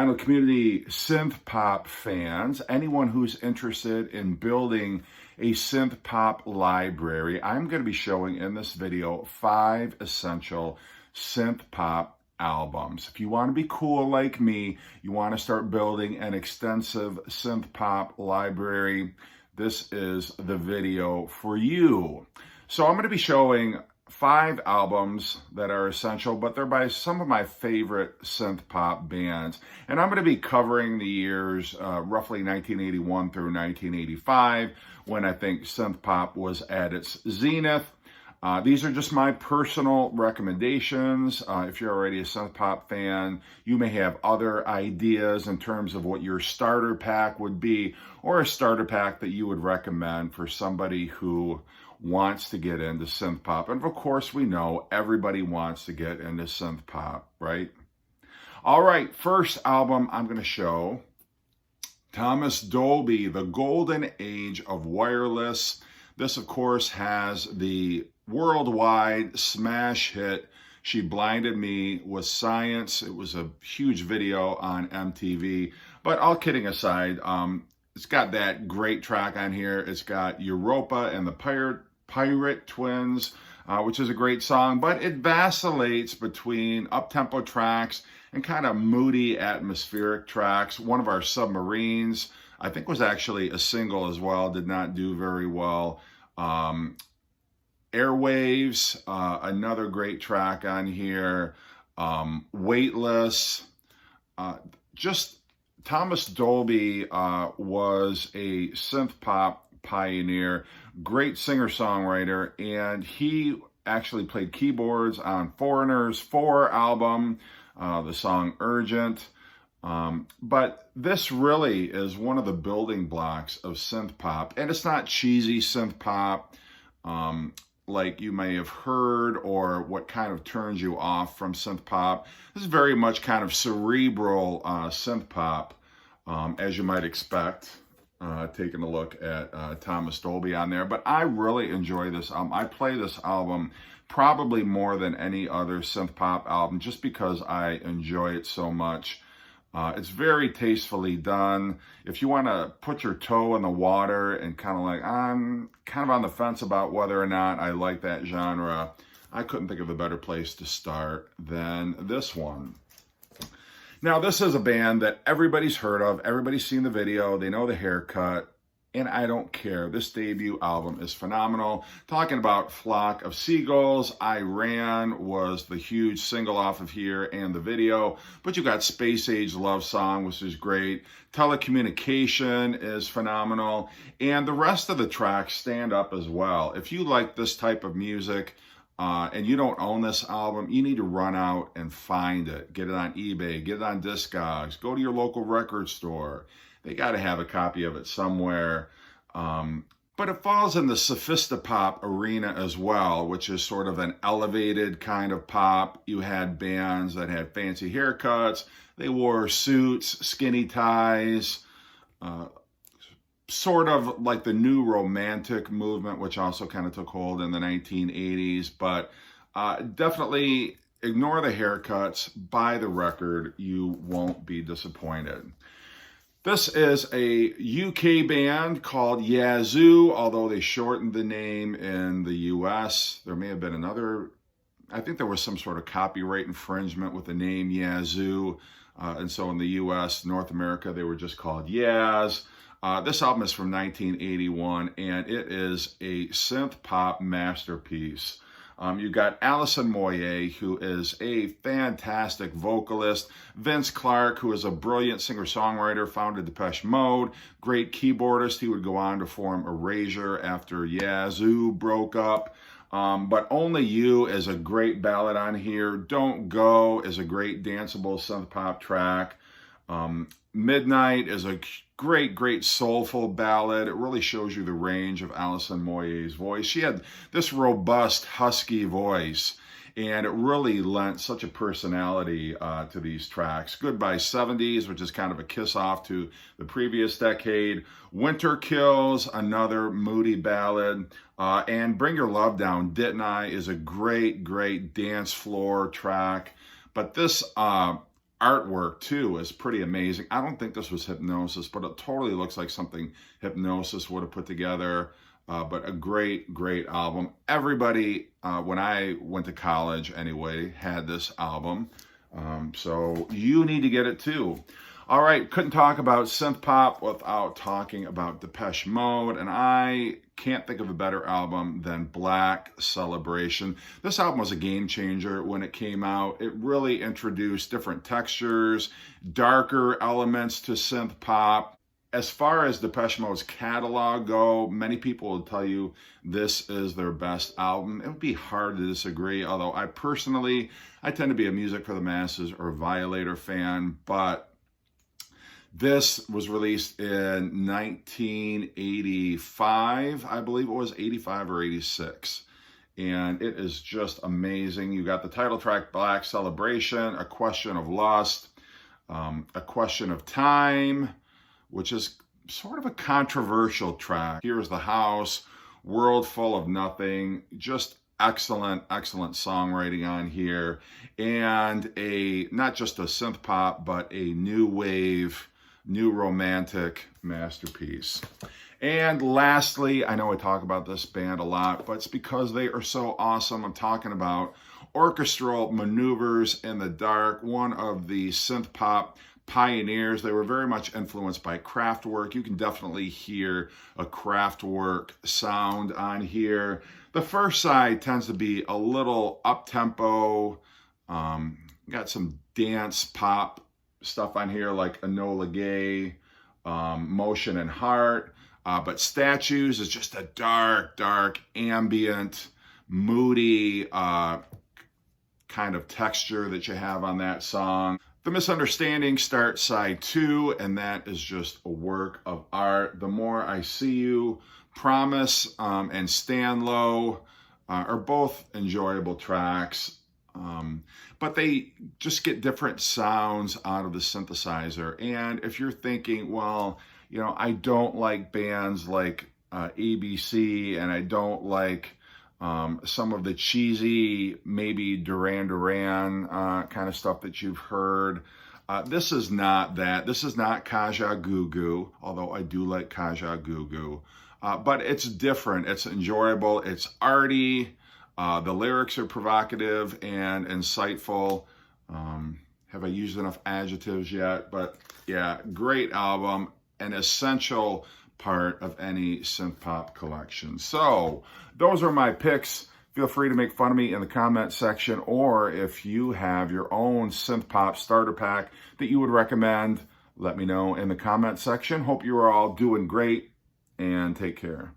vinyl community synth pop fans, anyone who's interested in building a synth pop library, I'm going to be showing in this video 5 essential synth pop albums. If you want to be cool like me, you want to start building an extensive synth pop library, this is the video for you. So I'm going to be showing 5 albums that are essential, but they're by some of my favorite synth pop bands. And I'm going to be covering the years roughly 1981 through 1985, when I think synth pop was at its zenith. These are just my personal recommendations. If you're already a synth pop fan, you may have other ideas in terms of what your starter pack would be, or a starter pack that you would recommend for somebody who wants to get into synth pop. And of course, we know everybody wants to get into synth pop, right? All right, first album I'm going to show, Thomas Dolby, The Golden Age of Wireless. This, of course, has the worldwide smash hit, She Blinded Me with Science. It was a huge video on MTV. But all kidding aside, it's got that great track on here. It's got Europa and the Pirate Twins, which is a great song, but it vacillates between up-tempo tracks and kind of moody atmospheric tracks. One of our Submarines, I think, was actually a single as well, did not do very well. Airwaves, another great track on here. Weightless. Just Thomas Dolby was a synth pop pioneer, great singer-songwriter, and he actually played keyboards on Foreigner's 4 album, the song Urgent. But this really is one of the building blocks of synth pop, and it's not cheesy synth pop like you may have heard, or what kind of turns you off from synth pop. This is very much kind of cerebral synth pop, as you might expect, taking a look at Thomas Dolby on there. But I really enjoy this album. I play this album probably more than any other synth pop album, just because I enjoy it so much. It's very tastefully done. If you want to put your toe in the water and kind of like, I'm kind of on the fence about whether or not I like that genre, I couldn't think of a better place to start than this one. Now, this is a band that everybody's heard of. Everybody's seen the video. They know the haircut. And I don't care. This debut album is phenomenal. Talking about Flock of Seagulls, I Ran was the huge single off of here and the video. But you got Space Age Love Song, which is great. Telecommunication is phenomenal. And the rest of the tracks stand up as well. If you like this type of music, and you don't own this album, you need to run out and find it. Get it on eBay, get it on Discogs, go to your local record store. They got to have a copy of it somewhere. But it falls in the sophistopop arena as well, which is sort of an elevated kind of pop. You had bands that had fancy haircuts. They wore suits, skinny ties, sort of like the new romantic movement, which also kind of took hold in the 1980s. But definitely ignore the haircuts, buy the record, you won't be disappointed. This is a UK band called Yazoo, although they shortened the name in the US. There may have been another, I think there was some sort of copyright infringement with the name Yazoo. And so in the US, North America, they were just called Yaz. This album is from 1981, and it is a synth pop masterpiece. You've got Alison Moyet, who is a fantastic vocalist. Vince Clarke, who is a brilliant singer-songwriter, founded Peshmeow, great keyboardist. He would go on to form Erasure after Yazoo broke up. But Only You is a great ballad on here. Don't Go is a great danceable synth pop track. Midnight is a great soulful ballad. It really shows you the range of Alison Moyet's voice. She had this robust husky voice, and it really lent such a personality to these tracks. Goodbye 70s, which is kind of a kiss off to the previous decade. Winter Kills, another moody ballad. And Bring Your Love Down, Didn't I, is a great dance floor track. But this artwork too is pretty amazing. I don't think this was Hypnosis, but it totally looks like something Hypnosis would have put together. But a great, great album. Everybody, when I went to college anyway, had this album. So you need to get it too. All right, couldn't talk about synth pop without talking about Depeche Mode, and I can't think of a better album than Black Celebration. This album was a game changer when it came out. It really introduced different textures, darker elements to synth pop. As far as Depeche Mode's catalog go, many people will tell you this is their best album. It would be hard to disagree, although I personally, I tend to be a Music for the Masses or Violator fan, but this was released in 1985, I believe it was 85 or 86. And it is just amazing. You got the title track, Black Celebration, A Question of Lust, A Question of Time, which is sort of a controversial track. Here's the House, World Full of Nothing, just excellent, excellent songwriting on here. And not just a synth pop, but a new wave, new romantic masterpiece. And lastly, I know I talk about this band a lot, but it's because they are so awesome. I'm talking about Orchestral Maneuvers in the Dark, one of the synth pop pioneers. They were very much influenced by Kraftwerk. You can definitely hear a Kraftwerk sound on here. The first side tends to be a little up-tempo. Got some dance pop stuff on here like Enola Gay, Motion and Heart. But Statues is just a dark, dark, ambient, moody kind of texture that you have on that song. The Misunderstanding starts side 2, and that is just a work of art. The More I See You, Promise, and Stand Low are both enjoyable tracks. But they just get different sounds out of the synthesizer. And if you're thinking, well, you know, I don't like bands like ABC, and I don't like some of the cheesy, maybe Duran Duran kind of stuff that you've heard. This is not that. This is not Kaja Gugu, although I do like Kaja Gugu. But it's different. It's enjoyable. It's arty. The lyrics are provocative and insightful. Have I used enough adjectives yet? But yeah, great album. An essential part of any synth pop collection. So those are my picks. Feel free to make fun of me in the comment section, or if you have your own synth pop starter pack that you would recommend, let me know in the comment section. Hope you are all doing great, and take care.